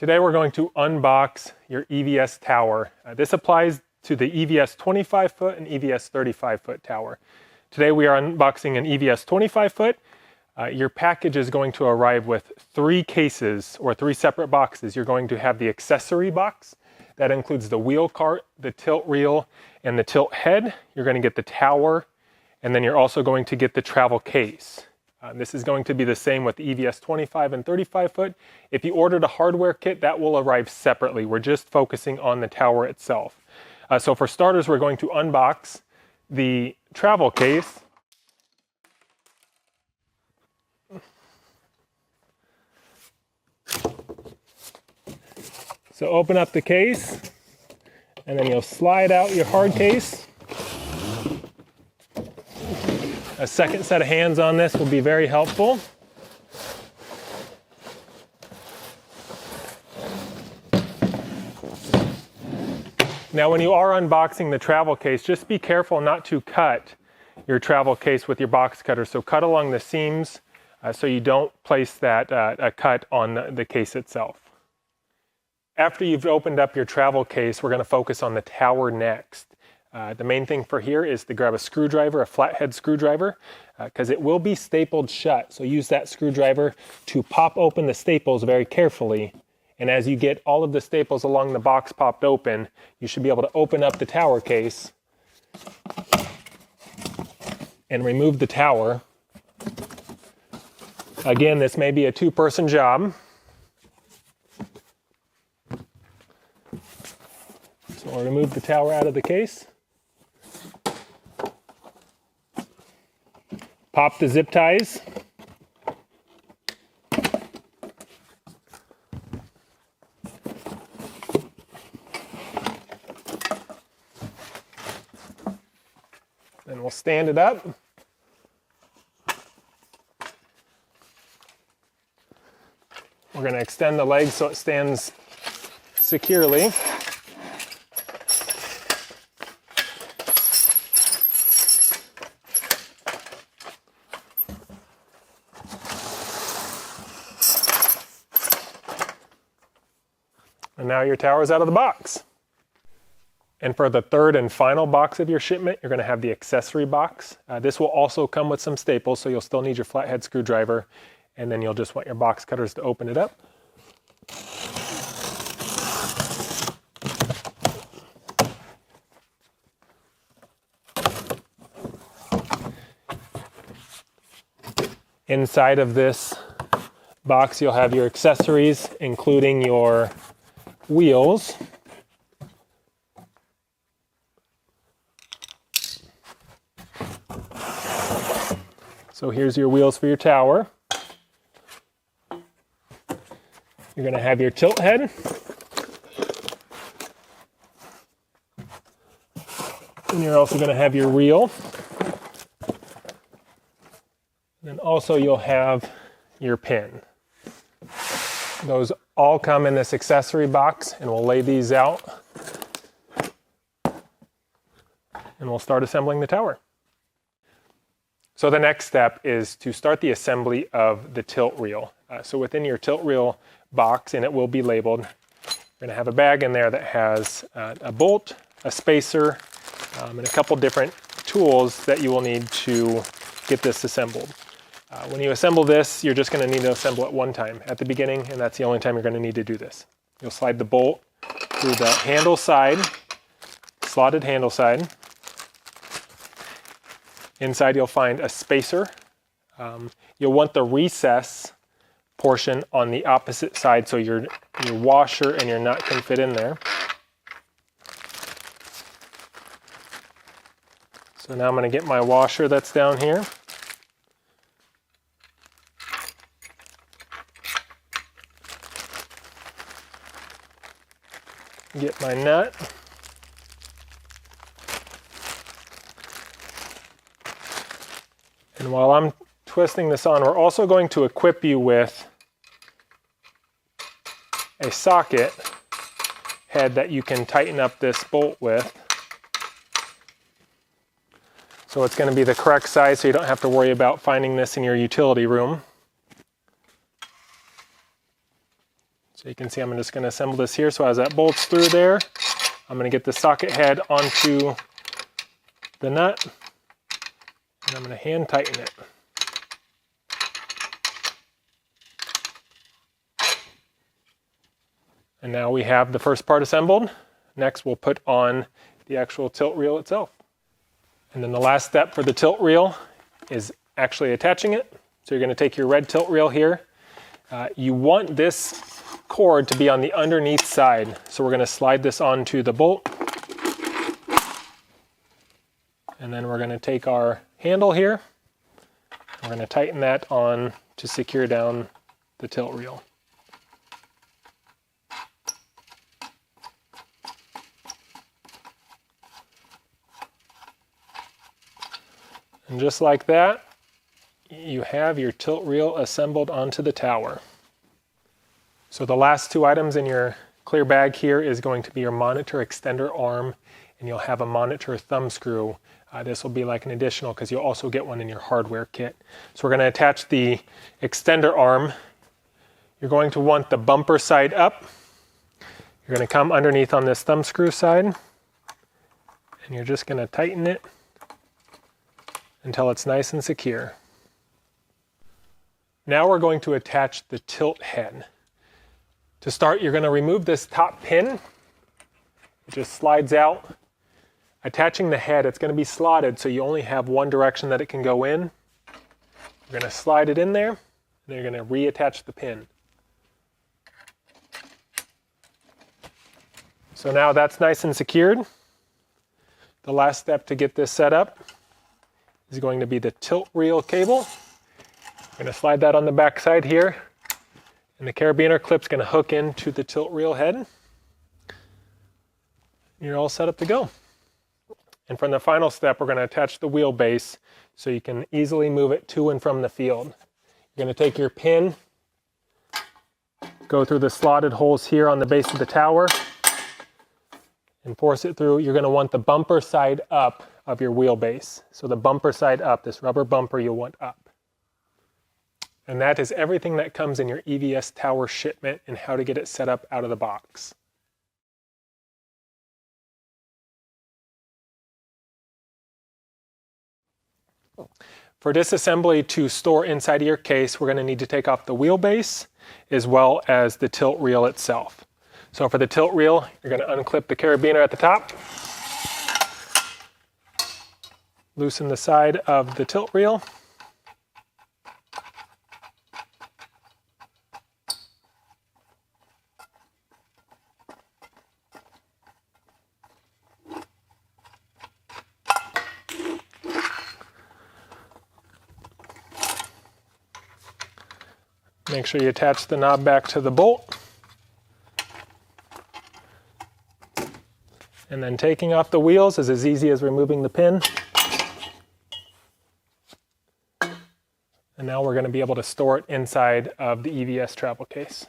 Today we're going to unbox your EVS tower. This applies to the EVS 25 foot and EVS 35 foot tower. Today we are unboxing an EVS 25 foot. Your package is going to arrive with 3 cases or 3 separate boxes. You're going to have the accessory box. That includes the wheel cart, the tilt reel, and the tilt head. You're going to get the tower, and then you're also going to get the travel case. This is going to be the same with EVS 25 and 35 foot. If you ordered a hardware kit, that will arrive separately. We're just focusing on the tower itself. So for starters, we're going to unbox the travel case. So open up the case, and then you'll slide out your hard case. A second set of hands on this will be very helpful. Now when you are unboxing the travel case, just be careful not to cut your travel case with your box cutter. So cut along the seams so you don't place that cut on the case itself. After you've opened up your travel case, we're going to focus on the tower next. The main thing for here is to grab a screwdriver, a flathead screwdriver, because it will be stapled shut. So use that screwdriver to pop open the staples very carefully. And as you get all of the staples along the box popped open, you should be able to open up the tower case and remove the tower. Again, this may be a 2-person job. So we'll remove the tower out of the case. Pop the zip ties. Then we'll stand it up. We're going to extend the leg so it stands securely. And now your tower is out of the box. And for the third and final box of your shipment, you're going to have the accessory box. This will also come with some staples, so you'll still need your flathead screwdriver, and then you'll just want your box cutters to open it up. Inside of this box, you'll have your accessories, including your wheels. So here's your wheels for your tower. You're going to have your tilt head. And you're also going to have your reel. And also you'll have your pin. Those all come in this accessory box, and we'll lay these out. And we'll start assembling the tower. So the next step is to start the assembly of the tilt reel. So within your tilt reel box, and it will be labeled, you're going to have a bag in there that has a bolt, a spacer, and a couple different tools that you will need to get this assembled. When you assemble this, you're just going to need to assemble it one time at the beginning, and that's the only time you're going to need to do this. You'll slide the bolt through the handle side, slotted handle side. Inside you'll find a spacer. You'll want the recess portion on the opposite side so your washer and your nut can fit in there. So now I'm going to get my washer that's down here. Get my nut. And while I'm twisting this on, we're also going to equip you with a socket head that you can tighten up this bolt with. So it's going to be the correct size so you don't have to worry about finding this in your utility room. So you can see I'm just going to assemble this here. So as that bolts through there, I'm going to get the socket head onto the nut, and I'm going to hand tighten it. And now we have the first part assembled. Next we'll put on the actual tilt reel itself. And then the last step for the tilt reel is actually attaching it. So you're going to take your red tilt reel here. You want this cord to be on the underneath side. So we're going to slide this onto the bolt. And then we're going to take our handle here. We're going to tighten that on to secure down the tilt reel. And just like that, you have your tilt reel assembled onto the tower. So the last two items in your clear bag here is going to be your monitor extender arm, and you'll have a monitor thumb screw. This will be like an additional because you'll also get one in your hardware kit. So we're going to attach the extender arm. You're going to want the bumper side up. You're going to come underneath on this thumb screw side, and you're just going to tighten it until it's nice and secure. Now we're going to attach the tilt head. To start, you're going to remove this top pin. It just slides out. Attaching the head, it's going to be slotted, so you only have one direction that it can go in. You're going to slide it in there, and then you're going to reattach the pin. So now that's nice and secured. The last step to get this set up is going to be the tilt reel cable. I'm going to slide that on the back side here, and the carabiner clip's going to hook into the tilt reel head. You're all set up to go. And from the final step, we're going to attach the wheelbase so you can easily move it to and from the field. You're going to take your pin, go through the slotted holes here on the base of the tower, and force it through. You're going to want the bumper side up of your wheelbase. So the bumper side up, this rubber bumper you'll want up. And that is everything that comes in your EVS tower shipment and how to get it set up out of the box. For disassembly to store inside of your case, we're going to need to take off the wheelbase as well as the tilt reel itself. So for the tilt reel, you're going to unclip the carabiner at the top, loosen the side of the tilt reel, make sure you attach the knob back to the bolt, and then taking off the wheels is as easy as removing the pin. And now we're going to be able to store it inside of the EVS travel case.